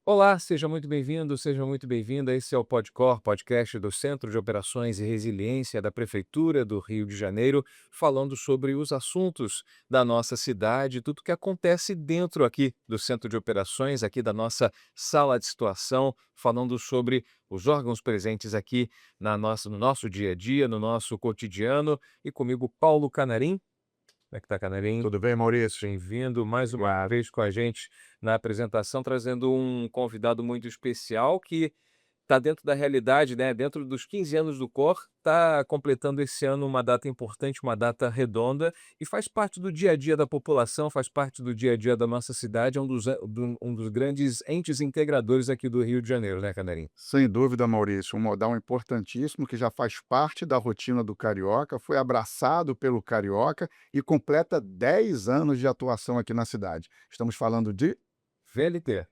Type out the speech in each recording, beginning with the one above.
Olá, seja muito bem-vindo, seja muito bem-vinda. Esse é o Podcor, podcast do Centro de Operações e Resiliência da Prefeitura do Rio de Janeiro, falando sobre os assuntos da nossa cidade, tudo que acontece dentro aqui do Centro de Operações, aqui da nossa sala de situação, falando sobre os órgãos presentes aqui no nosso dia a dia, no nosso cotidiano. E comigo, Paulo Canarim. Como é que tá, Canarim? Tudo bem, Maurício? Bem-vindo mais uma Obrigado. vez com a gente na apresentação, trazendo um convidado muito especial que está dentro da realidade, né, dentro dos 15 anos do COR, está completando esse ano uma data importante, uma data redonda e faz parte do dia a dia da população, faz parte do dia a dia da nossa cidade, é um dos grandes entes integradores aqui do Rio de Janeiro, né, Canarim? Sem dúvida, Maurício, um modal importantíssimo que já faz parte da rotina do carioca, foi abraçado pelo carioca e completa 10 anos de atuação aqui na cidade. Estamos falando de VLT.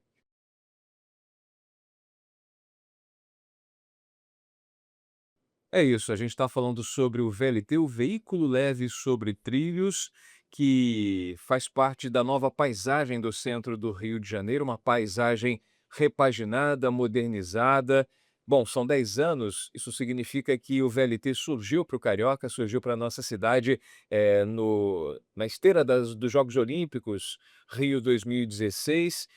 É isso, a gente está falando sobre o VLT, o veículo leve sobre trilhos, que faz parte da nova paisagem do centro do Rio de Janeiro, uma paisagem repaginada, modernizada. Bom, são 10 anos, isso significa que o VLT surgiu para o Carioca, surgiu para a nossa cidade na esteira dos Jogos Olímpicos, Rio 2016,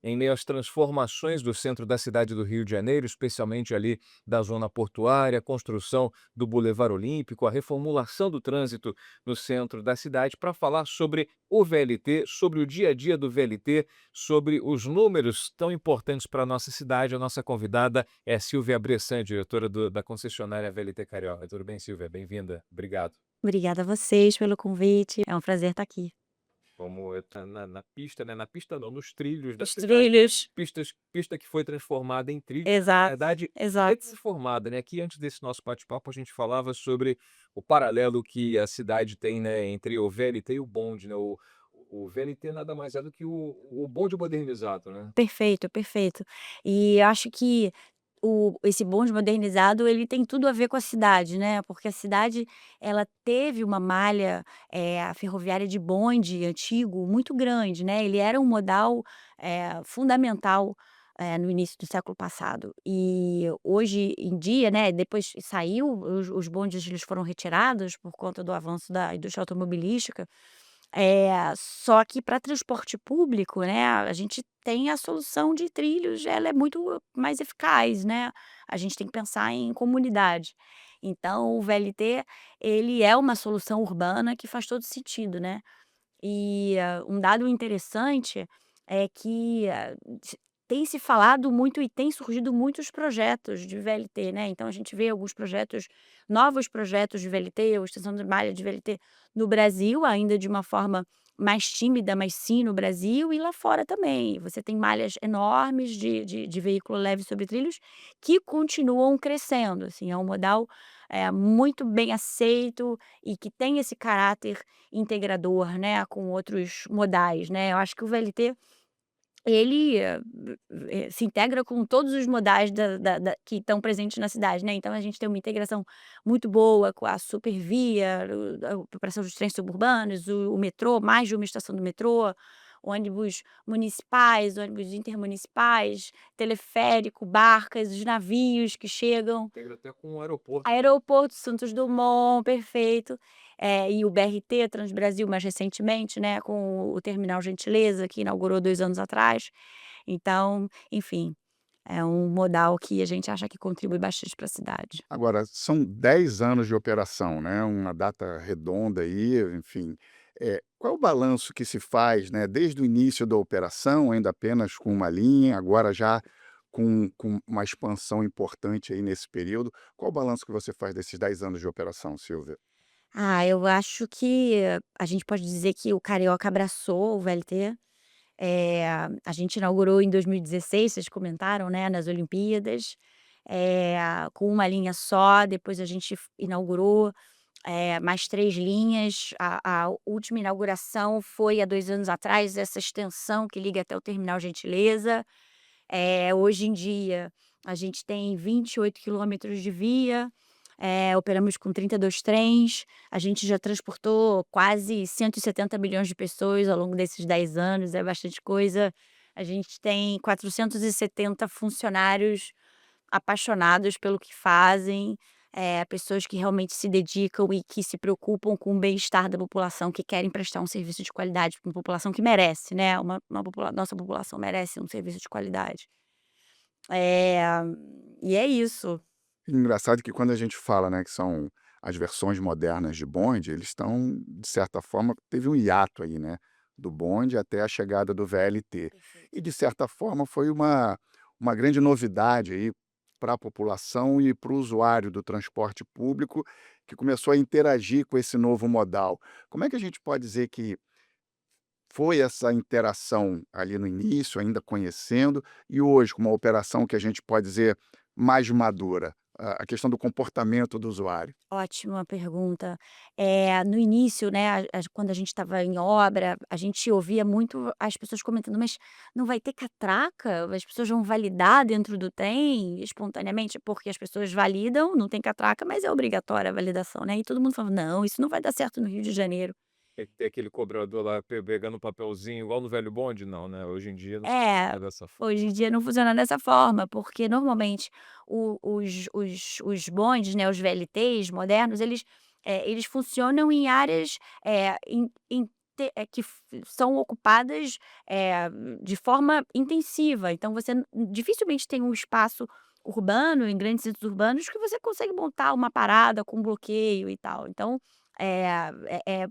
em meio às transformações do centro da cidade do Rio de Janeiro, especialmente ali da zona portuária, a construção do Boulevard Olímpico, a reformulação do trânsito no centro da cidade, para falar sobre o VLT, sobre o dia a dia do VLT, sobre os números tão importantes para a nossa cidade. A nossa convidada é Silvia Bressan, diretora da concessionária VLT Carioca. Tudo bem, Silvia? Bem-vinda. Obrigado. Obrigada a vocês pelo convite, é um prazer estar aqui. Como eu tá na pista, né, na pista não, nos trilhos da Os cidade. trilhos. Pista que foi transformada em trilho, na Exato, verdade, exato. transformada, né. Aqui antes desse nosso bate-papo a gente falava sobre o paralelo que a cidade tem, né, entre o VLT e o bonde, né. O VLT nada mais é do que o bonde modernizado, né. Perfeito, perfeito. E acho que esse bonde modernizado, ele tem tudo a ver com a cidade, né, porque a cidade, ela teve uma malha, ferroviária de bonde antigo muito grande, né, ele era um modal, fundamental, no início do século passado. E hoje em dia, né, depois saiu, os bondes eles foram retirados por conta do avanço da indústria automobilística. Só que para transporte público, né, a gente tem a solução de trilhos, ela é muito mais eficaz, né, a gente tem que pensar em comunidade. Então o VLT, ele é uma solução urbana que faz todo sentido, né. E, um dado interessante é que, tem se falado muito e tem surgido muitos projetos de VLT, né, então a gente vê alguns projetos, novos projetos de VLT ou extensão de malha de VLT no Brasil, ainda de uma forma mais tímida, mas sim no Brasil e lá fora também. Você tem malhas enormes de veículo leve sobre trilhos que continuam crescendo, assim, é um modal, muito bem aceito e que tem esse caráter integrador, né, com outros modais, né. Eu acho que o VLT, ele, se integra com todos os modais da que estão presentes na cidade, né, então a gente tem uma integração muito boa com a Supervia, a operação dos trens suburbanos, o metrô, mais de uma estação do metrô, ônibus municipais, ônibus intermunicipais, teleférico, barcas, os navios que chegam. Integra até com o aeroporto. Aeroporto Santos Dumont, perfeito. E o BRT, Transbrasil, mais recentemente, né, com o terminal Gentileza, que inaugurou 2 anos atrás. Então, enfim, é um modal que a gente acha que contribui bastante para a cidade. agora são 10 anos de operação, né, uma data redonda aí, enfim. Qual é o balanço que se faz, né, desde o início da operação, ainda apenas com uma linha, agora já com uma expansão importante aí nesse período. Qual o balanço que você faz desses 10 anos de operação, Silvia? Eu acho que a gente pode dizer que o carioca abraçou o VLT. Eh, a gente inaugurou em 2016, vocês comentaram, né, nas Olimpíadas, com uma linha só, depois a gente inaugurou, mais 3 linhas. A última inauguração foi há 2 anos atrás, essa extensão que liga até o terminal Gentileza. Hoje em dia, a gente tem 28 quilômetros de via, operamos com 32 trens, a gente já transportou quase 170 milhões de pessoas ao longo desses 10 anos, é bastante coisa. A gente tem 470 funcionários apaixonados pelo que fazem, pessoas que realmente se dedicam e que se preocupam com o bem-estar da população, que querem prestar um serviço de qualidade para uma população que merece, né, uma nossa população merece um serviço de qualidade. Eh, e é isso. Engraçado que quando a gente fala, né, que são as versões modernas de bonde, eles estão, de certa forma, teve um hiato aí, né, do bonde até a chegada do VLT. Perfeito. E de certa forma foi uma grande novidade aí para a população e para o usuário do transporte público, que começou a interagir com esse novo modal. Como é que a gente pode dizer que foi essa interação ali no início, ainda conhecendo, e hoje com uma operação que a gente pode dizer mais madura, a questão do comportamento do usuário? Ótima pergunta. No início, né, quando a gente estava em obra, a gente ouvia muito as pessoas comentando: "Mas não vai ter catraca? As pessoas vão validar dentro do trem espontaneamente?" Porque as pessoas validam, não tem catraca, mas é obrigatória a validação, né, e todo mundo falava: "Não, isso não vai dar certo no Rio de Janeiro". Tem aquele cobrador lá pegando um papelzinho igual no velho bonde? Não, né, hoje em dia não É, é dessa forma. hoje em dia não funciona dessa forma, porque normalmente os bondes, né, os VLTs modernos, eles funcionam em áreas, que são ocupadas, de forma intensiva, então você dificilmente tem um espaço urbano, em grandes centros urbanos, que você consegue montar uma parada com bloqueio e tal. Então, eh eh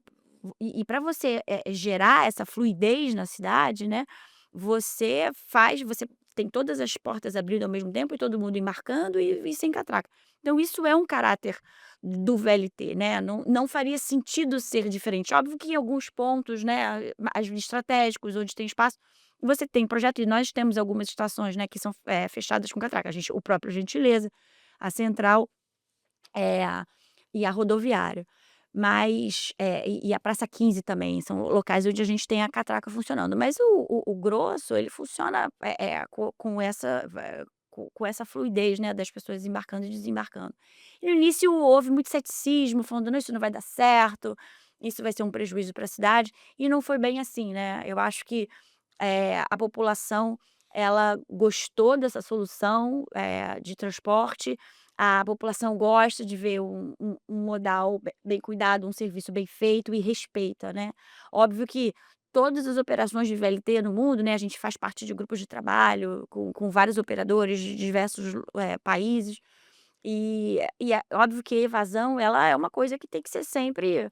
para você, gerar essa fluidez na cidade, né, você tem todas as portas abrindo ao mesmo tempo e todo mundo embarcando e sem catraca. Então isso é um caráter do VLT, né, não faria sentido ser diferente. Óbvio que em alguns pontos, né, estratégicos, onde tem espaço, você tem projeto e nós temos algumas estações, né, que são, fechadas com catraca. O próprio Gentileza, a Central, eh, e a rodoviária. Mas, e a Praça 15 também, são locais onde a gente tem a catraca funcionando. Mas o grosso, ele funciona, com essa com essa fluidez, né, das pessoas embarcando e desembarcando. E no início houve muito ceticismo, falando: "Não, isso não vai dar certo, isso vai ser um prejuízo para a cidade", e não foi bem assim, né. Eu acho que, a população, ela gostou dessa solução, de transporte, a população gosta de ver um modal bem cuidado, um serviço bem feito e respeita, né. Óbvio que todas as operações de VLT no mundo, né, a gente faz parte de grupos de trabalho com vários operadores de diversos, países, e é óbvio que a evasão, ela é uma coisa que tem que ser sempre,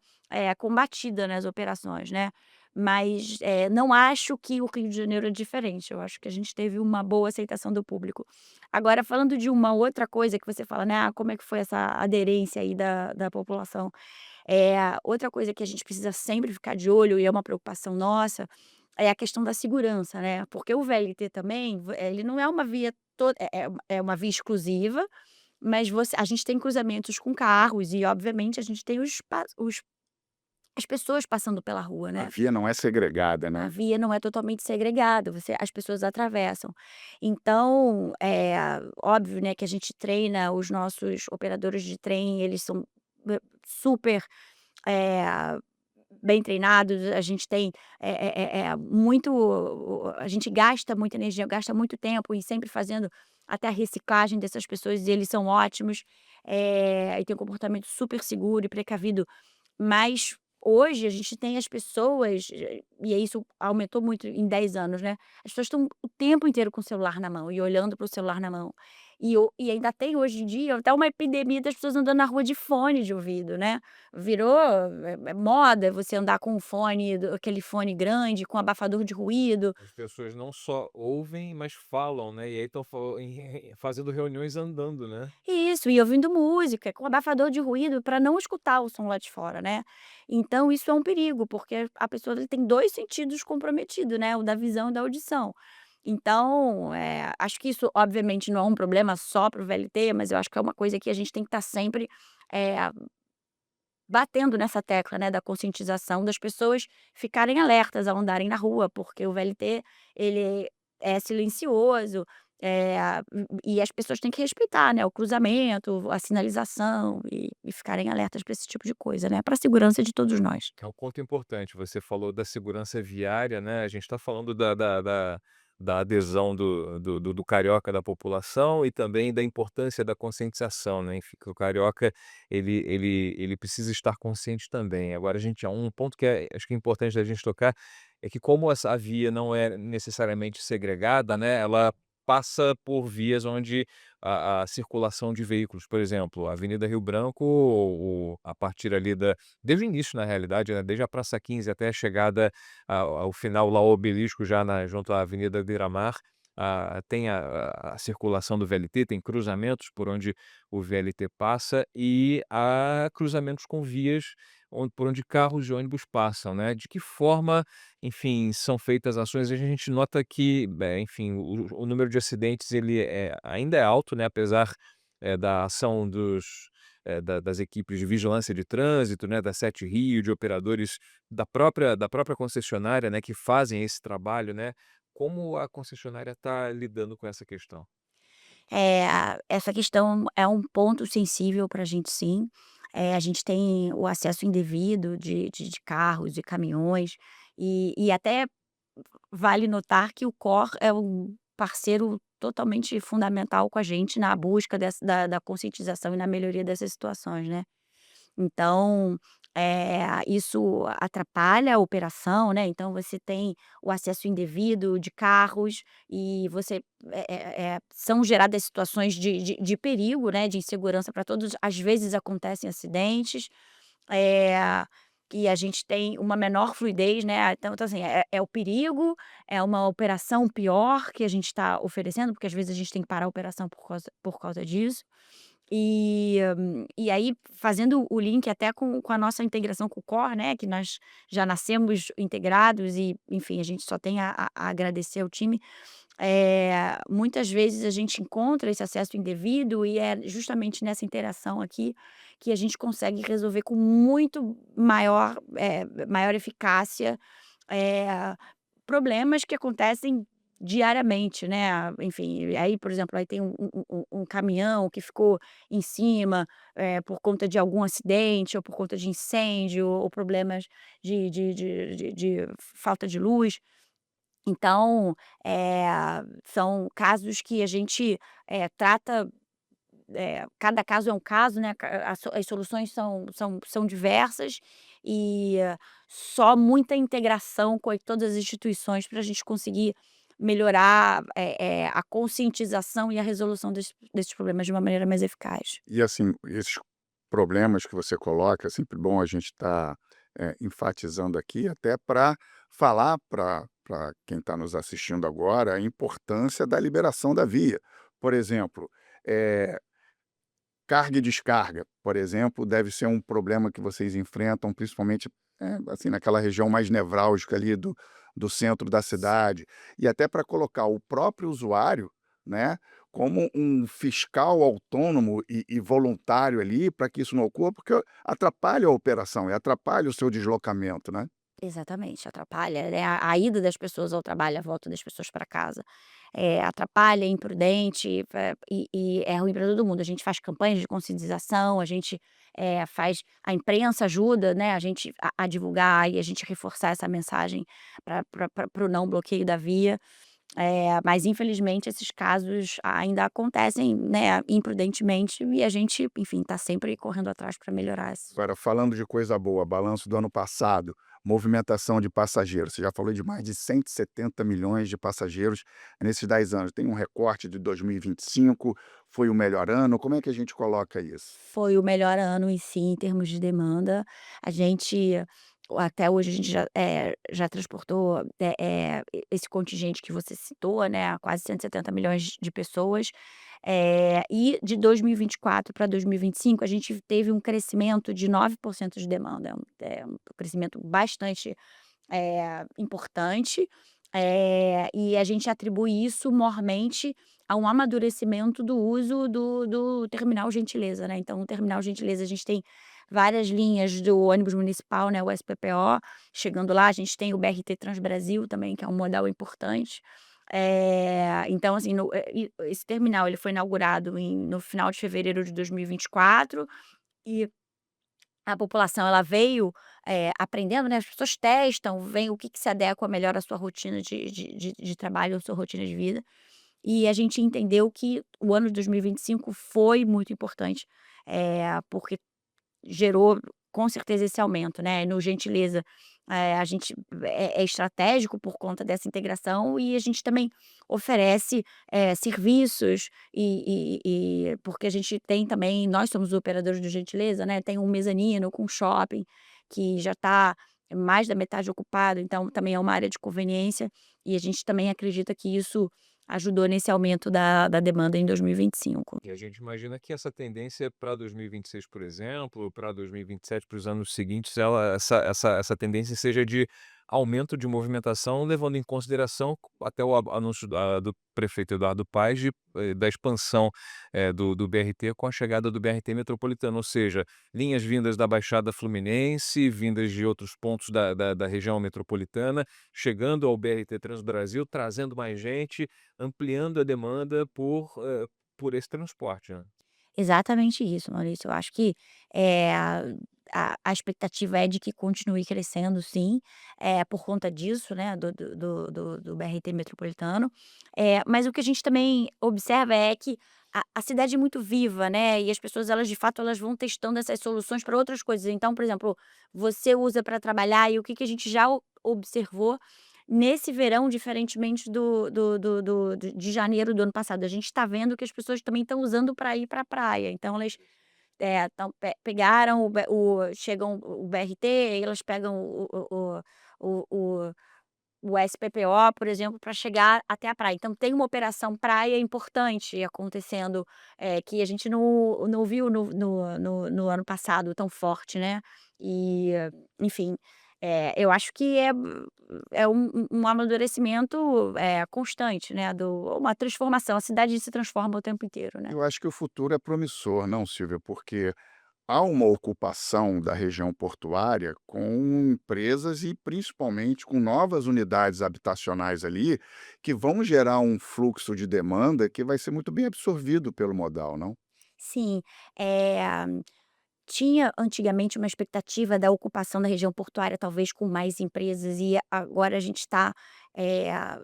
combatida nas operações, né. Mas, não acho que o Rio de Janeiro é diferente, eu acho que a gente teve uma boa aceitação do público. Agora falando de uma outra coisa que você fala, né: "Ah, como é que foi essa aderência aí da população?". Outra coisa que a gente precisa sempre ficar de olho e é uma preocupação nossa, é a questão da segurança, né, porque o VLT também, ele não é uma via é uma via exclusiva, mas a gente tem cruzamentos com carros e obviamente a gente tem as pessoas passando pela rua, A né. via não é segregada, A né? via não é totalmente segregada, as pessoas atravessam. Então, óbvio, né, que a gente treina os nossos operadores de trem, eles são, super, eh, bem treinados, a gente tem, muito a gente gasta muita energia, gasta muito tempo e sempre fazendo até a reciclagem dessas pessoas e eles são ótimos, e tem um comportamento super seguro e precavido, mas hoje a gente tem as pessoas, e aí isso aumentou muito em 10 anos, né, as pessoas estão o tempo inteiro com o celular na mão e olhando para o celular na mão. E ainda tem hoje em dia até uma epidemia das pessoas andando na rua de fone de ouvido, né. Virou, moda você andar com um fone, aquele fone grande com abafador de ruído. As pessoas não só ouvem, mas falam, né, e aí estão fazendo reuniões andando, né. Isso, e ouvindo música, com abafador de ruído para não escutar o som lá de fora, né. Então isso é um perigo, porque a pessoa ela tem 2 sentidos comprometidos, né, o da visão e da audição. Então, acho que isso obviamente não é um problema só para o VLT, mas eu acho que é uma coisa que a gente tem que estar sempre, eh, batendo nessa tecla, né, da conscientização das pessoas ficarem alertas ao andarem na rua, porque o VLT ele é silencioso, eh, e as pessoas têm que respeitar, né, o cruzamento, a sinalização e ficarem alertas para esse tipo de coisa, né, para a segurança de todos nós. É um ponto importante, você falou da segurança viária, né, a gente está falando da da adesão do carioca, da população, e também da importância da conscientização, né, enfim, que o carioca ele precisa estar consciente também. Agora a gente um ponto que acho que é importante da gente tocar, é que como a via não é necessariamente segregada, né, ela passa por vias onde a circulação de veículos, por exemplo, a Avenida Rio Branco, a partir ali desde o início, na realidade, né, desde a Praça 15 até a chegada ao final lá, o Obelisco, já junto à Avenida Beira-Mar, tem a circulação do VLT, tem cruzamentos por onde o VLT passa, e há cruzamentos com vias por onde carros e ônibus passam, né. De que forma, enfim, são feitas ações? A gente nota que, enfim, o número de acidentes ele ainda é alto, né, apesar, da ação das equipes de vigilância de trânsito, né, da Sete Rio, de operadores da própria concessionária, né, que fazem esse trabalho, né. Como a concessionária está lidando com essa questão? Essa questão é um ponto sensível para a gente, sim. A gente tem o acesso indevido de carros e caminhões, e até vale notar que o COR é um parceiro totalmente fundamental com a gente na busca da conscientização e na melhoria dessas situações, né. Então, isso atrapalha a operação, né, então você tem o acesso indevido de carros e você são geradas situações de perigo, né, de insegurança para todos. Às vezes acontecem acidentes, eh, e a gente tem uma menor fluidez, né, então assim, é o perigo, é uma operação pior que a gente está oferecendo, porque às vezes a gente tem que parar a operação por causa disso. E aí, fazendo o link até com a nossa integração com o core, né, que nós já nascemos integrados e, enfim, a gente só tem a agradecer ao time. Muitas vezes a gente encontra esse acesso indevido e é justamente nessa interação aqui que a gente consegue resolver com muito maior eficácia, eh, problemas que acontecem diariamente, né, enfim, aí, por exemplo, aí tem um caminhão que ficou em cima, por conta de algum acidente ou por conta de incêndio ou problemas de falta de luz. Então, eh, são casos que a gente, trata, cada caso é um caso, né, as soluções são diversas e só muita integração com todas as instituições para a gente conseguir melhorar, a conscientização e a resolução desses problemas de uma maneira mais eficaz. E assim, esses problemas que você coloca, é sempre bom a gente estar enfatizando aqui, até para falar para quem está nos assistindo agora a importância da liberação da via. Por exemplo, eh, carga e descarga, por exemplo, deve ser um problema que vocês enfrentam, principalmente, assim, naquela região mais nevrálgica ali do centro da cidade, e até para colocar o próprio usuário, né, como um fiscal autônomo e voluntário ali, para que isso não ocorra, porque atrapalha a operação e atrapalha o seu deslocamento, né. Exatamente, atrapalha, né, a ida das pessoas ao trabalho, a volta das pessoas para casa. Atrapalha, é imprudente, e é ruim para todo mundo. A gente faz campanhas de conscientização, a gente, faz a imprensa ajuda, né, a gente a divulgar e a gente reforçar essa mensagem para o não bloqueio da via. Mas infelizmente esses casos ainda acontecem, né, imprudentemente e a gente, enfim, está sempre correndo atrás para melhorar isso. Agora, falando de coisa boa, balanço do ano passado, movimentação de passageiros. Você já falou de mais de 170 milhões de passageiros nesses 10 anos. Tem um recorte de 2025, foi o melhor ano. Como é que a gente coloca isso? Foi o melhor ano em si, em termos de demanda. A gente até hoje a gente já transportou, esse contingente que você citou, né, quase 170 milhões de pessoas. E de 2024 para 2025 a gente teve um crescimento de 9% de demanda, é um crescimento bastante importante, e a gente atribui isso mormente a um amadurecimento do uso do terminal Gentileza, né. Então o terminal Gentileza a gente tem várias linhas do ônibus municipal, né, o SPPO, chegando lá, a gente tem o BRT Transbrasil também, que é um modal importante. Então assim, esse terminal ele foi inaugurado no final de fevereiro de 2024 e a população ela veio, aprendendo, né, as pessoas testam, veem o que que se adequa melhor à sua rotina de trabalho, à sua rotina de vida, e a gente entendeu que o ano de 2025 foi muito importante, porque gerou com certeza esse aumento, né, no Gentileza, a gente é estratégico por conta dessa integração e a gente também oferece, serviços porque a gente tem também nós somos operadores do Gentileza, né, tem um mezanino com shopping, que já está mais da metade ocupado, então também é uma área de conveniência, e a gente também acredita que isso ajudou nesse aumento da demanda em 2025. E a gente imagina que essa tendência para 2026, por exemplo, para 2027, para os anos seguintes, essa tendência seja de aumento de movimentação, levando em consideração até o anúncio do prefeito Eduardo Paes da expansão do BRT com a chegada do BRT metropolitano, ou seja, linhas vindas da Baixada Fluminense, vindas de outros pontos da região metropolitana, chegando ao BRT Transbrasil, trazendo mais gente, ampliando a demanda por esse transporte, né. Exatamente isso, Maurício. Eu acho que, a expectativa é de que continue crescendo sim, por conta disso, né, do BRT metropolitano. Mas o que a gente também observa é que a cidade é muito viva, né, e as pessoas elas de fato elas vão testando essas soluções para outras coisas. Então, por exemplo, você usa para trabalhar e o que que a gente já observou nesse verão, diferentemente de janeiro do ano passado, a gente está vendo que as pessoas também estão usando para ir para a praia, então elas, estão pegaram chegam o BRT, aí elas pegam o o SPPO, por exemplo, para chegar até a praia. Então tem uma operação praia importante acontecendo, que a gente não viu no ano passado tão forte, né. E, enfim, eu acho que é um amadurecimento, constante, né, uma transformação, a cidade se transforma o tempo inteiro, né. Eu acho que o futuro é promissor, não, Silvia? Porque há uma ocupação da região portuária com empresas e principalmente com novas unidades habitacionais ali, que vão gerar um fluxo de demanda que vai ser muito bem absorvido pelo modal, não? Sim, eh tinha antigamente uma expectativa da ocupação da região portuária, talvez com mais empresas, e agora a gente está,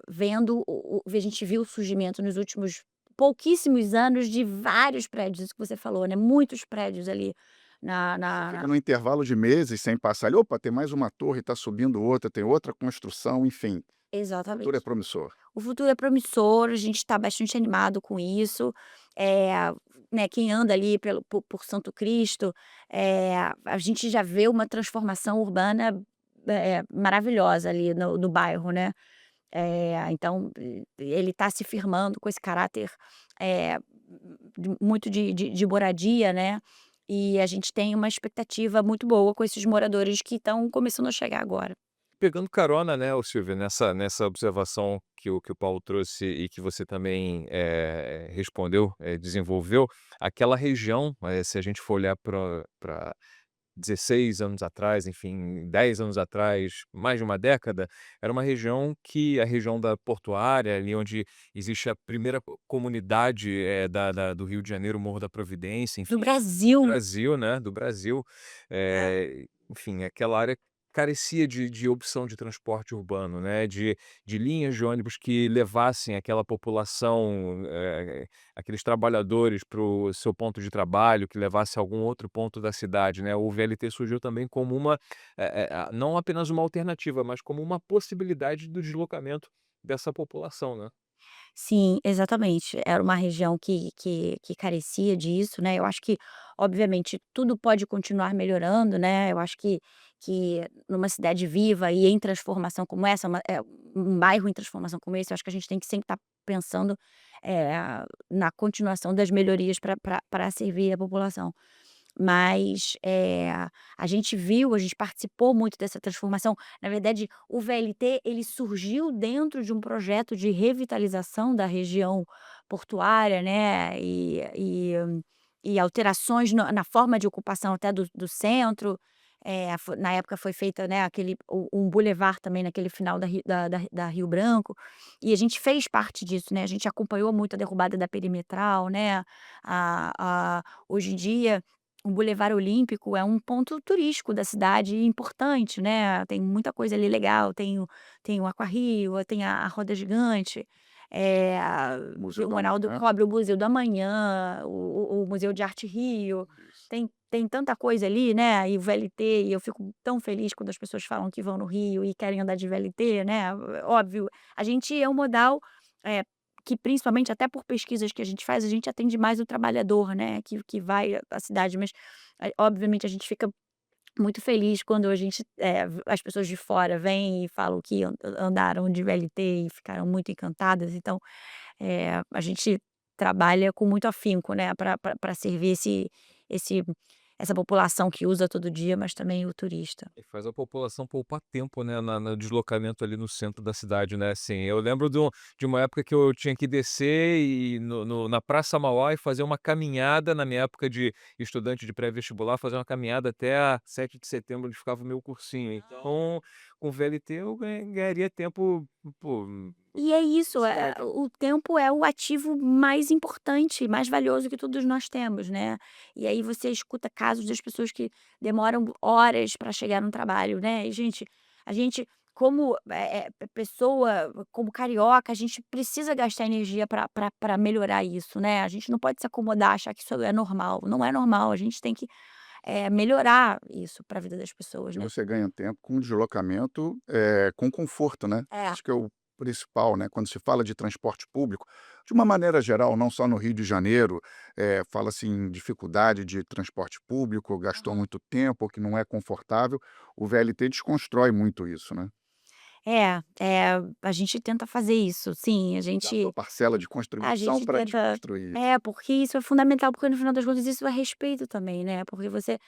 vendo a gente viu o surgimento nos últimos pouquíssimos anos de vários prédios, isso que você falou, né, muitos prédios ali na Você na fica na no intervalo de meses sem passar ali, opa, tem mais uma torre, está subindo outra, tem outra construção, enfim, o futuro é exatamente. promissor. O futuro é promissor, a gente está bastante animado com isso, eh, né, quem anda ali por Santo Cristo, a gente já vê uma transformação urbana, maravilhosa ali no bairro, né. Então, ele está se firmando com esse caráter, eh, muito de moradia, né, e a gente tem uma expectativa muito boa com esses moradores que estão começando a chegar agora. Pegando carona, né, ô Silvio, nessa observação que o Paulo trouxe e que você também, respondeu, desenvolveu, aquela região, se a gente for olhar pra 16 anos atrás, enfim, 10 anos atrás, mais de uma década, era uma região que a região da portuária, ali onde existe a primeira comunidade, do Rio de Janeiro, Morro da Providência, Do enfim, Brasil, né. Brasil, né, do Brasil, É. enfim, aquela área carecia de opção de transporte urbano, né, de linhas de ônibus que levassem aquela população, aqueles trabalhadores para o seu ponto de trabalho, que levasse a algum outro ponto da cidade, né. O VLT surgiu também como não apenas uma alternativa, mas como uma possibilidade do deslocamento dessa população, né. Sim, exatamente. Era uma região que carecia disso, né. Eu acho que, obviamente, tudo pode continuar melhorando, né. Eu acho que numa cidade viva e em transformação como essa, um bairro em transformação como esse, eu acho que a gente tem que sempre estar pensando, na continuação das melhorias para servir a população. Mas, a gente participou muito dessa transformação. Na verdade, o VLT ele surgiu dentro de um projeto de revitalização da região portuária, né, e alterações na forma de ocupação até do centro. Na época foi feita, né, um bulevar também naquele final da Rio Branco, e a gente fez parte disso, né, a gente acompanhou muito a derrubada da perimetral, né, hoje em dia o Boulevard Olímpico é um ponto turístico da cidade importante, né, tem muita coisa ali legal, tem o Aquarrio, tem a roda gigante, Museu o do Ronaldo Amanhã. Cobre, o Museu do Amanhã, o Museu de Arte Rio, Isso. tem tanta coisa ali, né, e o VLT, e eu fico tão feliz quando as pessoas falam que vão no Rio e querem andar de VLT, né, óbvio, a gente é um modal, eh, que principalmente até por pesquisas que a gente faz, a gente atende mais o trabalhador, né, que vai à cidade, mas, obviamente a gente fica muito feliz quando a gente, as pessoas de fora vêm e falam que andaram de VLT e ficaram muito encantadas, então, a gente trabalha com muito afinco, né, para servir esse essa população que usa todo dia, mas também o turista. E faz a população poupar tempo, né, no deslocamento ali no centro da cidade, né, assim, eu lembro de uma época que eu tinha que descer e na Praça Mauá e fazer uma caminhada, na minha época de estudante de pré-vestibular, fazer uma caminhada até a 7 de setembro, onde ficava o meu cursinho. Então, com o VLT eu ganharia tempo, pô, E é isso, cidade. o tempo é o ativo mais importante, mais valioso que todos nós temos, né. E aí você escuta casos das pessoas que demoram horas para chegar no trabalho, né. E gente, a gente como, pessoa, como carioca, a gente precisa gastar energia para melhorar isso, né. A gente não pode se acomodar, achar que isso é normal, não é normal, a gente tem que, melhorar isso para a vida das pessoas, E né. você ganha tempo com deslocamento, com conforto, né. É. Acho que é o principal, né, quando se fala de transporte público, de uma maneira geral, não só no Rio de Janeiro, fala-se em dificuldade de transporte público, gastou muito tempo, que não é confortável, o VLT desconstrói muito isso, né. A gente tenta fazer isso, sim, Dá a sua parcela de a contribuição gente para tenta desconstruir isso. porque isso é fundamental, porque no final das contas isso é respeito também, né, porque você,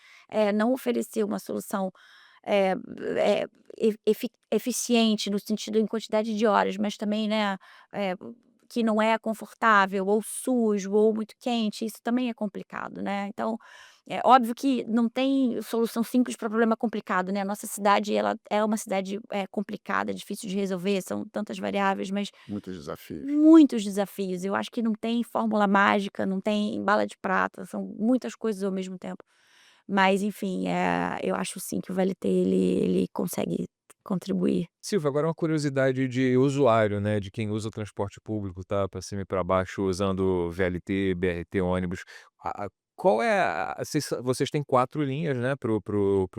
não oferecer uma solução, eh eh, eficiente no sentido em quantidade de horas, mas também, né, eh, que não é confortável ou sujo ou muito quente, isso também é complicado, né. Então, é óbvio que não tem solução simples para problema complicado, né, a nossa cidade ela é uma cidade, complicada, difícil de resolver, são tantas variáveis, mas Muitos desafios. muitos desafios, eu acho que não tem fórmula mágica, não tem bala de prata, são muitas coisas ao mesmo tempo. Mas enfim, eu acho sim que o VLT ele consegue contribuir. Silvia, agora uma curiosidade de usuário, né, de quem usa o transporte público, tá, para cima e para baixo usando VLT, BRT, ônibus. Qual é vocês têm 4 linhas, né, pro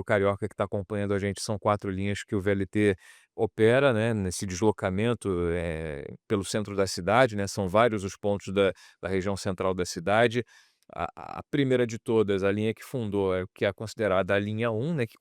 carioca que está acompanhando a gente, são 4 linhas que o VLT opera, né, nesse deslocamento, pelo centro da cidade, né, são vários os pontos da região central da cidade. A primeira de todas, a linha que fundou, é o que é considerada a linha um, né, que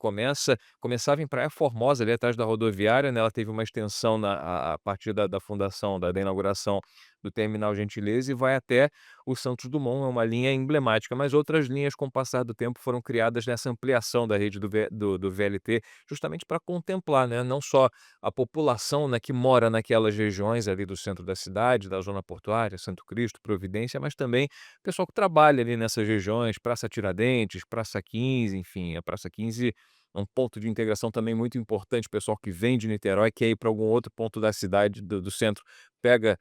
começava em Praia Formosa, ali atrás da rodoviária, né, ela teve uma extensão a partir da fundação, da inauguração do Terminal Gentileza e vai até o Santos Dumont, é uma linha emblemática, mas outras linhas com o passar do tempo foram criadas nessa ampliação da rede do VLT, justamente para contemplar, né, não só a população, né, que mora naquelas regiões ali do centro da cidade, da zona portuária, Santo Cristo, Providência, mas também o pessoal que trabalha ali nessas regiões, Praça Tiradentes, Praça 15, enfim, a Praça 15 é um ponto de integração também muito importante, o pessoal que vem de Niterói, quer ir para algum outro ponto da cidade, do centro, pega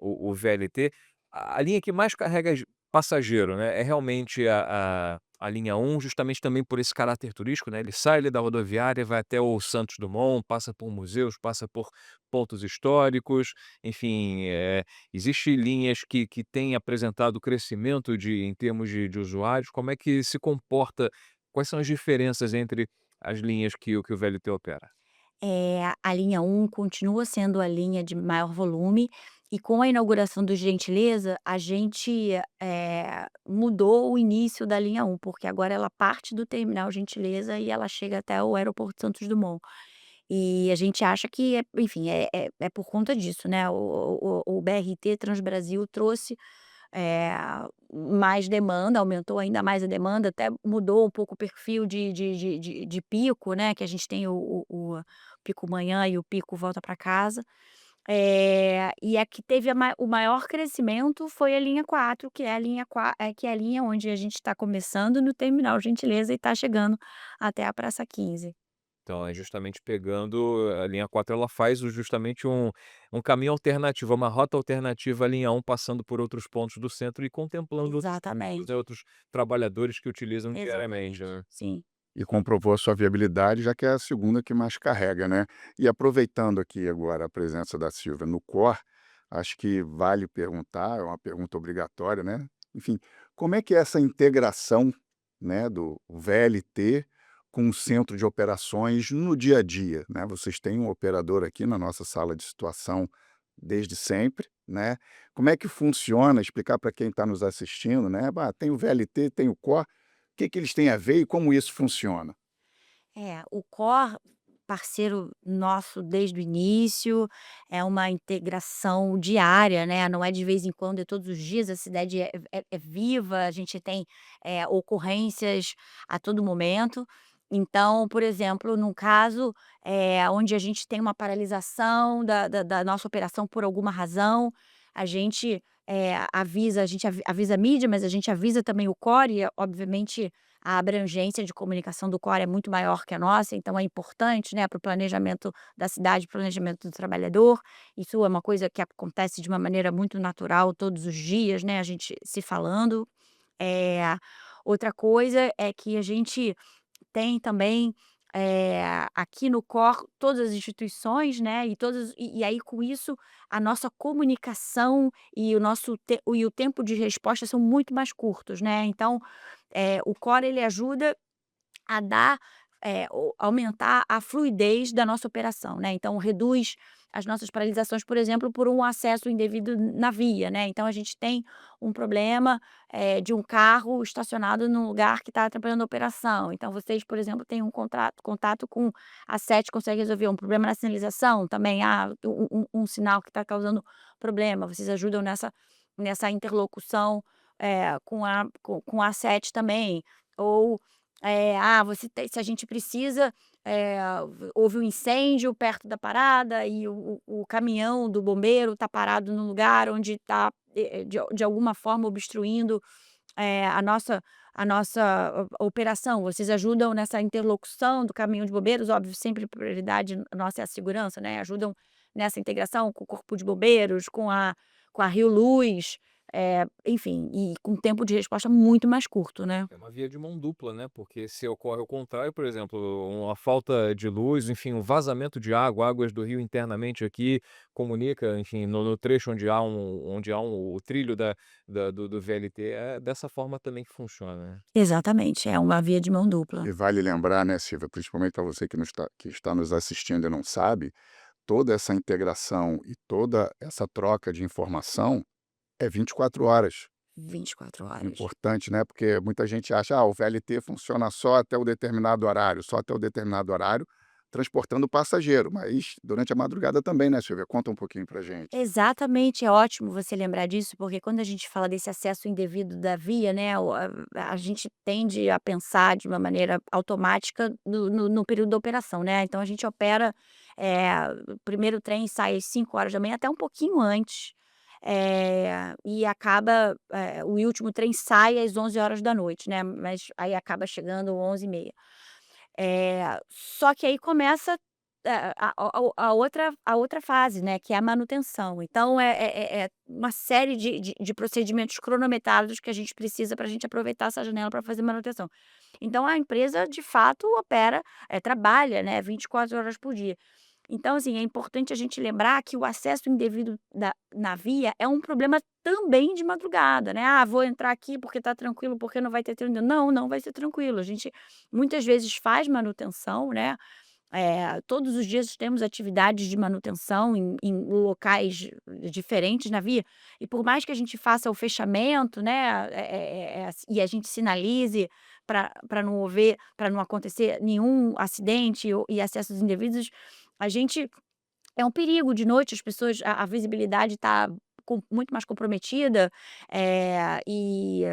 o VLT. A linha que mais carrega passageiro, né, é realmente a linha um, justamente também por esse caráter turístico, né, ele sai ali da rodoviária, vai até o Santos Dumont, passa por museus, passa por pontos históricos, enfim, existe linhas que têm apresentado crescimento em termos de usuários, como é que se comporta, quais são as diferenças entre as linhas que o VLT opera? A linha um continua sendo a linha de maior volume, e com a inauguração do Gentileza, a gente, mudou o início da linha um, porque agora ela parte do terminal Gentileza e ela chega até o aeroporto Santos Dumont. E a gente acha que enfim, é por conta disso, né, o BRT Transbrasil trouxe, eh, mais demanda, aumentou ainda mais a demanda, até mudou um pouco o perfil de pico, né, que a gente tem o pico manhã e o pico volta para casa. E a que teve o maior crescimento foi a linha 4, que é a linha que é a linha onde a gente está começando no terminal Gentileza e está chegando até a Praça 15. Então é justamente pegando a linha 4, ela faz justamente um caminho alternativo, uma rota alternativa à linha 1, passando por outros pontos do centro e contemplando Exatamente, outros trabalhadores que utilizam diariamente, exatamente. né. Sim, E comprovou a sua viabilidade, já que é a segunda que mais carrega, né. E aproveitando aqui agora a presença da Silvia no core, acho que vale perguntar, é uma pergunta obrigatória, né, enfim, como é que é essa integração, né, do VLT com o centro de operações no dia a dia, né? Vocês têm um operador aqui na nossa sala de situação desde sempre, né. Como é que funciona? Explicar para quem está nos assistindo, né, tem o VLT, tem o core, o que que eles têm a ver e como isso funciona? o core, parceiro nosso desde o início, é uma integração diária, né, não é de vez em quando, é todos os dias, a cidade é viva, a gente tem, ocorrências a todo momento. Então, por exemplo, num caso, onde a gente tem uma paralisação da nossa operação por alguma razão, a gente, avisa a mídia, mas a gente avisa também o core e, obviamente, a abrangência de comunicação do core é muito maior que a nossa, então é importante, né, para o planejamento da cidade, planejamento do trabalhador. Isso é uma coisa que acontece de uma maneira muito natural todos os dias, né, a gente se falando. Eh, Outra coisa é que a gente tem também, aqui no core todas as instituições, né, e aí com isso a nossa comunicação e o tempo de resposta são muito mais curtos, né. Então, o core ele ajuda a dar, aumentar a fluidez da nossa operação, né, então reduz as nossas paralisações, por exemplo, por um acesso indevido na via, né, então a gente tem um problema, de um carro estacionado num lugar que está atrapalhando a operação, então vocês, por exemplo, têm um contato com a SET, consegue resolver um problema na sinalização também, um sinal que está causando problema, vocês ajudam nessa interlocução, com a SET também, ou você tem se a gente precisa, houve um incêndio perto da parada e o caminhão do bombeiro está parado no lugar onde está, de alguma forma obstruindo, a nossa operação. Vocês ajudam nessa interlocução do caminhão de bombeiros, óbvio, sempre prioridade nossa é a segurança, né, ajudam nessa integração com o corpo de bombeiros, com a Rio Luz, enfim, e com tempo de resposta muito mais curto, né. É uma via de mão dupla, né, porque se ocorre o contrário, por exemplo, uma falta de luz, enfim, um vazamento de água, águas do rio internamente aqui, comunica, enfim, no trecho o trilho do VLT, é dessa forma também que funciona, né. Exatamente, é uma via de mão dupla. E vale lembrar, né, Silvia, principalmente para você que está nos assistindo e não sabe, toda essa integração e toda essa troca de informação é 24 horas. 24 horas. Importante, né, porque muita gente acha: "Ah, o VLT funciona só até o determinado horário, só até o determinado horário, transportando passageiro", mas durante a madrugada também, né, Silvia? Conta um pouquinho pra gente. Exatamente, é ótimo você lembrar disso, porque quando a gente fala desse acesso indevido da via, né, a gente tende a pensar de uma maneira automática no período da operação, né, então a gente opera, o primeiro trem sai às 5 horas da manhã até um pouquinho antes, e acaba, o último trem sai às 11 horas da noite, né, mas aí acaba chegando 11h30. Só que aí começa, a outra fase, né, que é a manutenção. Então é uma série de procedimentos cronometrados que a gente precisa para a gente aproveitar essa janela para fazer manutenção. Então a empresa de fato opera, trabalha, né, 24 horas por dia. Então, assim, é importante a gente lembrar que o acesso indevido na via é um problema também de madrugada, né. "Ah, vou entrar aqui porque está tranquilo, porque não vai ter trânsito", não, não vai ser tranquilo. A gente muitas vezes faz manutenção, né, todos os dias temos atividades de manutenção em locais diferentes na via, e por mais que a gente faça o fechamento, né, e a gente sinalize para não acontecer nenhum acidente e acessos indevidos, a gente é um perigo de noite, as pessoas a visibilidade está muito mais comprometida, e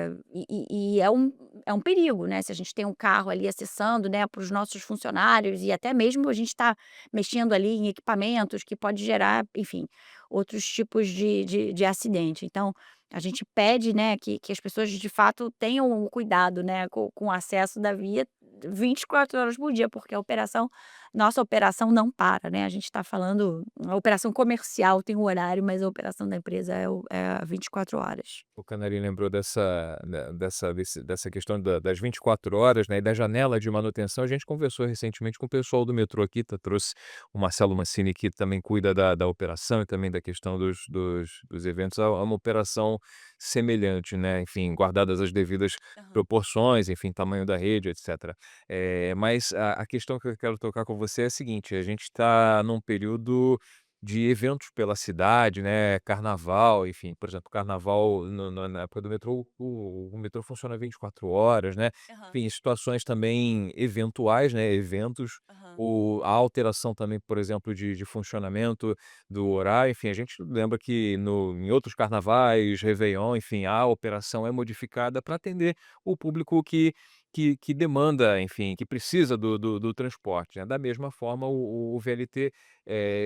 é um perigo, né, se a gente tem um carro ali acessando, né, para os nossos funcionários e até mesmo a gente está mexendo ali em equipamentos que pode gerar, enfim, outros tipos de acidente. Então, a gente pede, né, que as pessoas de fato tenham o cuidado, né, com o acesso da via 24 horas por dia, porque a operação nossa operação não para, né, a gente está falando a operação comercial tem um horário, mas a operação da empresa é 24 horas. O Canarinho lembrou dessa questão das 24 horas, né, e da janela de manutenção. A gente conversou recentemente com o pessoal do metrô aqui, trouxe o Marcelo Mancini, que também cuida da operação e também da questão dos eventos. É uma operação semelhante, né, enfim, guardadas as devidas Aham. proporções, enfim, tamanho da rede, etcétera. Mas a questão que eu quero tocar com você é a seguinte: a gente está num período de eventos pela cidade, né, carnaval, enfim, por exemplo, carnaval na época do metrô, o metrô funciona 24 horas, né, Aham, enfim, situações também eventuais, né, eventos, aham. a alteração também, por exemplo, de funcionamento do horário, enfim, a gente lembra que em outros carnavais, réveillon, enfim, a operação é modificada para atender o público que demanda, enfim, que precisa do transporte, né. Da mesma forma, o VLT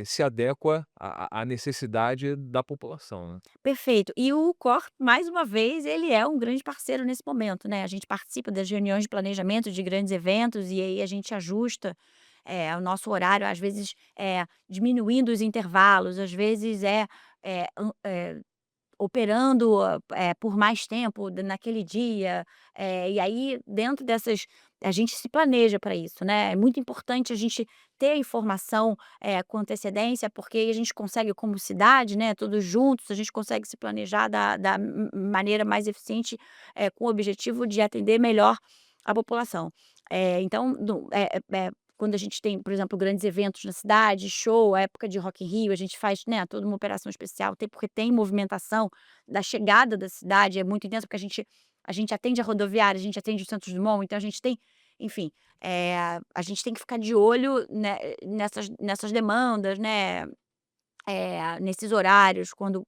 se adequa à necessidade da população, né. Perfeito. E o COR, mais uma vez, ele é um grande parceiro nesse momento, né, a gente participa das reuniões de planejamento de grandes eventos e aí a gente ajusta, o nosso horário, às vezes, diminuindo os intervalos, às vezes eh, hã, eh operando, por mais tempo naquele dia, e aí dentro dessas a gente se planeja para isso, né. É muito importante a gente ter a informação, com antecedência, porque aí a gente consegue como cidade, né, todos juntos, a gente consegue se planejar da maneira mais eficiente, com o objetivo de atender melhor a população. Então quando a gente tem, por exemplo, grandes eventos na cidade, show, época de Rock in Rio, a gente faz, né, toda uma operação especial, porque tem movimentação da chegada da cidade, é muito intenso, porque a gente atende a rodoviária, a gente atende o Santos Dumont, então a gente tem, enfim, a gente tem que ficar de olho, né, nessas demandas, né, nesses horários, quando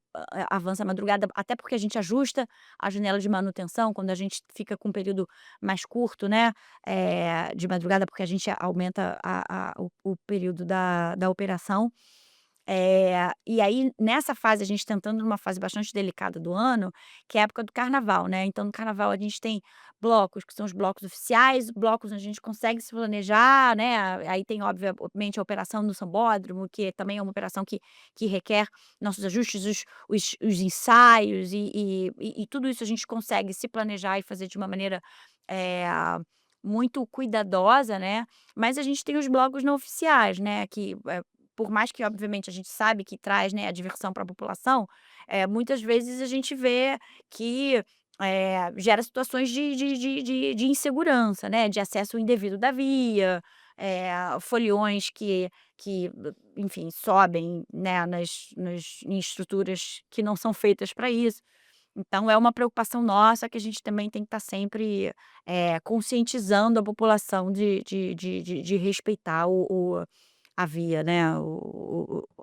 avança a madrugada, até porque a gente ajusta a janela de manutenção, quando a gente fica com um período mais curto, né, de madrugada, porque a gente aumenta o período da operação. E aí, nessa fase, a gente tá entrando numa fase bastante delicada do ano, que é a época do carnaval, né. Então, no carnaval, a gente tem blocos, que são os blocos oficiais, blocos onde a gente consegue se planejar, né. Aí tem, obviamente, a operação do sambódromo, que também é uma operação que requer nossos ajustes, os ensaios e tudo isso a gente consegue se planejar e fazer de uma maneira, eh, muito cuidadosa, né. Mas a gente tem os blocos não oficiais, né, que, por mais que obviamente a gente sabe que traz, né, a diversão para a população, muitas vezes a gente vê que, gera situações de insegurança, né, de acesso indevido da via, foliões que, enfim, sobem, né, em estruturas que não são feitas para isso. Então é uma preocupação nossa que a gente também tem que estar sempre, conscientizando a população de respeitar a via, né,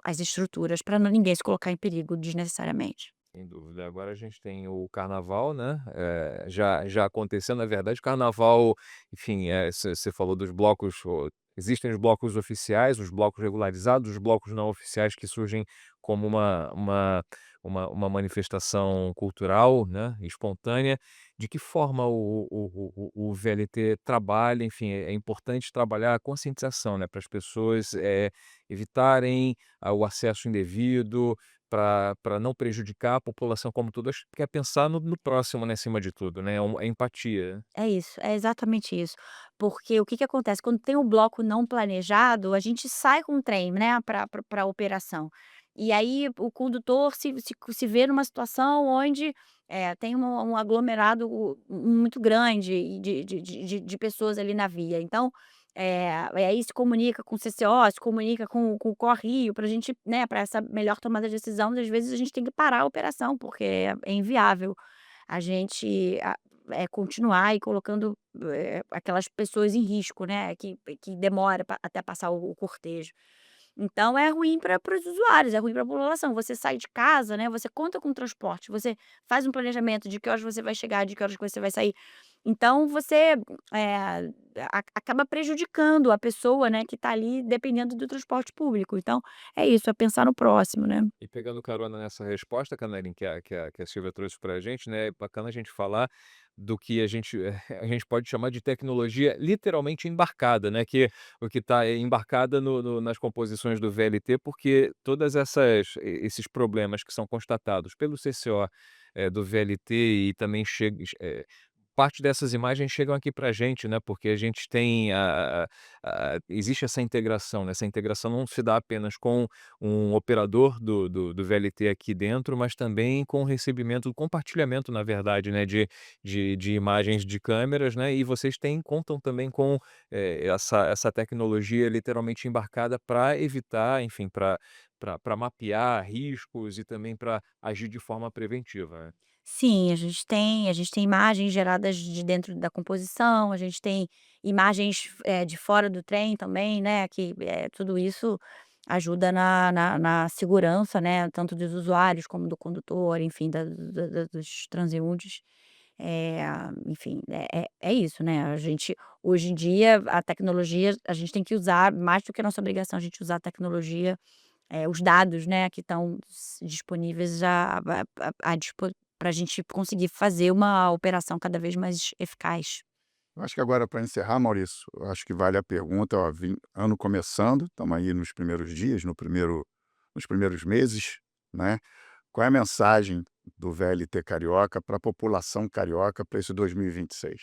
as estruturas para ninguém se colocar em perigo desnecessariamente. Sem dúvida. Agora a gente tem o carnaval, né, já acontecendo, na verdade, o carnaval, enfim, você falou dos blocos, existem os blocos oficiais, os blocos regularizados, os blocos não oficiais que surgem como uma manifestação cultural, né, espontânea. De que forma o VLT trabalha, enfim, é importante trabalhar a conscientização, né, para as pessoas, evitarem, o acesso indevido, para não prejudicar a população como todo, acho que quer pensar no próximo, né, acima de tudo, né, é empatia. É isso, é exatamente isso. Porque o que que acontece, quando tem um bloco não planejado, a gente sai com o trem, né, pra operação. E aí o condutor se vê numa situação onde, tem um aglomerado muito grande e de pessoas ali na via. Então, e aí se comunica com o CCO, se comunica com o Correio pra gente, né, para essa melhor tomada de decisão, às vezes a gente tem que parar a operação, porque é inviável a gente continuar e colocando, aquelas pessoas em risco, né, que demora até passar o cortejo. Então é ruim para os usuários, é ruim para a população. Você sai de casa, né, você conta com transporte, você faz um planejamento de que horas você vai chegar, de que horas que você vai sair. Então você, acaba prejudicando a pessoa, né, que está ali dependendo do transporte público. Então é isso, é pensar no próximo, né. E pegando carona nessa resposta, Canerin, que a Silvia trouxe para a gente, né, é bacana a gente falar do que a gente a gente pode chamar de tecnologia literalmente embarcada, né, que o que está embarcada nas composições do VLT, porque todas esses problemas que são constatados pelo CCO, do VLT e também parte dessas imagens chegam aqui para a gente, né, porque a gente tem existe essa integração, né, essa integração não se dá apenas com um operador do VLT aqui dentro, mas também com o recebimento, compartilhamento, na verdade, né, de imagens de câmeras, né, e vocês contam também com, essa tecnologia literalmente embarcada para evitar, enfim, para mapear riscos e também para agir de forma preventiva, né. Sim, a gente tem imagens geradas de dentro da composição, a gente tem imagens, de fora do trem também, né, que, tudo isso ajuda na segurança, né, tanto dos usuários como do condutor, enfim, dos transeuntes. Eh, Enfim, é isso, né, a gente hoje em dia, a tecnologia, a gente tem que usar mais do que a nossa obrigação, a gente usar a tecnologia, os dados, né, que estão disponíveis para a gente conseguir fazer uma operação cada vez mais eficaz. Eu acho que agora, para encerrar, Maurício, eu acho que vale a pergunta, ó, ano começando, estamos aí nos primeiros dias, nos primeiros meses, né? Qual é a mensagem do VLT Carioca para a população carioca para esse 2026?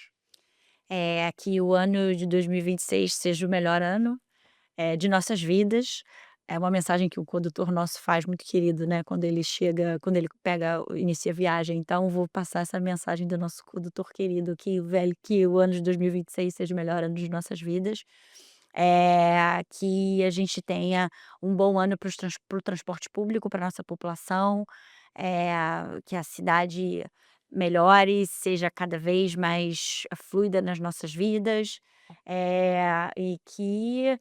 Que o ano de 2026 seja o melhor ano, de nossas vidas. É uma mensagem que o condutor nosso faz, muito querido, né, quando ele inicia a viagem. Então vou passar essa mensagem do nosso condutor querido, que o ano de 2026 seja o melhor ano de nossas vidas. Que a gente tenha um bom ano para o transporte público, para nossa população, que a cidade melhore, seja cada vez mais fluida nas nossas vidas, e que,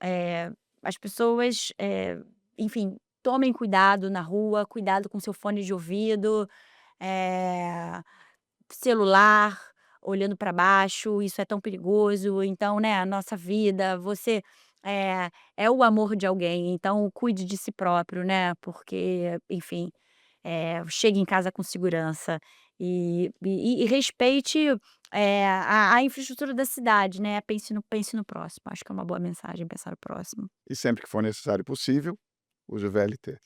eh, as pessoas, enfim, tomem cuidado na rua, cuidado com seu fone de ouvido, eh, celular, olhando para baixo, isso é tão perigoso. Então, né, a nossa vida, você é o amor de alguém, então cuide de si próprio, né, porque, enfim, chegue em casa com segurança e respeite, a infraestrutura da cidade, né, pense no próximo, acho que é uma boa mensagem pensar no próximo. E sempre que for necessário e possível, use o VLT.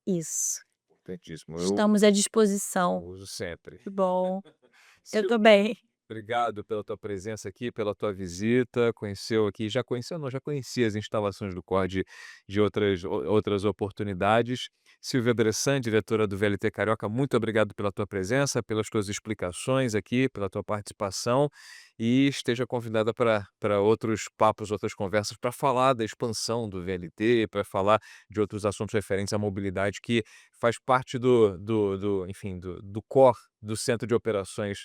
Isso, Importantíssimo, eu estamos à disposição. uso sempre. Que bom, eu Sil também. Obrigado pela tua presença aqui, pela tua visita. Conheceu aqui, já conheceu não, já conhecia as instalações do COR de outras oportunidades. Silvia Bressan, diretora do VLT Carioca, muito obrigado pela tua presença, pelas tuas explicações aqui, pela tua participação, e esteja convidada para outros papos, outras conversas, para falar da expansão do VLT, para falar de outros assuntos referentes à mobilidade que faz parte enfim, do core do Centro de Operações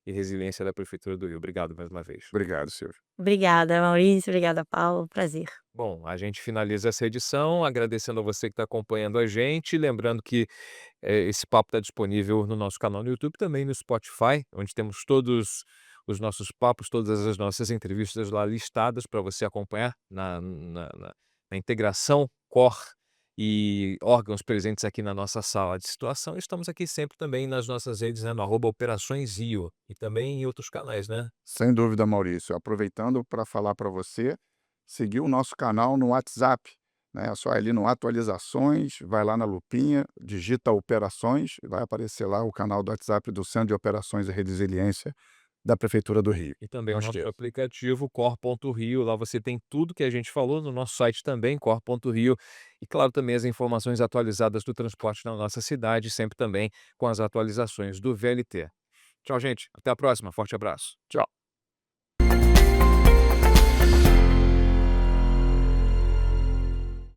e Resiliência da Prefeitura do Rio. Obrigado mais uma vez. Obrigado, Silvio. Obrigada, Maurício, obrigada, Paulo, prazer. Bom, a gente finaliza essa edição agradecendo a você que está acompanhando a gente, lembrando que esse papo está disponível no nosso canal no YouTube, também no Spotify, onde temos todos os nossos papos, todas as nossas entrevistas lá listadas para você acompanhar na integração core e órgãos presentes aqui na nossa sala de situação. Estamos aqui sempre também nas nossas redes, né, no @Operações Rio e também em outros canais, né? Sem dúvida, Maurício. Aproveitando para falar para você, seguir o nosso canal no WhatsApp, né? É só ir ali no Atualizações, vai lá na lupinha, digita Operações, e vai aparecer lá o canal do WhatsApp do Centro de Operações e Resiliência da Prefeitura do Rio. E também Não o nosso esqueça. aplicativo Cor.Rio, lá você tem tudo que a gente falou, no nosso site também, Cor.Rio, e claro, também as informações atualizadas do transporte na nossa cidade, sempre também com as atualizações do VLT. Tchau, gente. Até a próxima. Forte abraço. Tchau.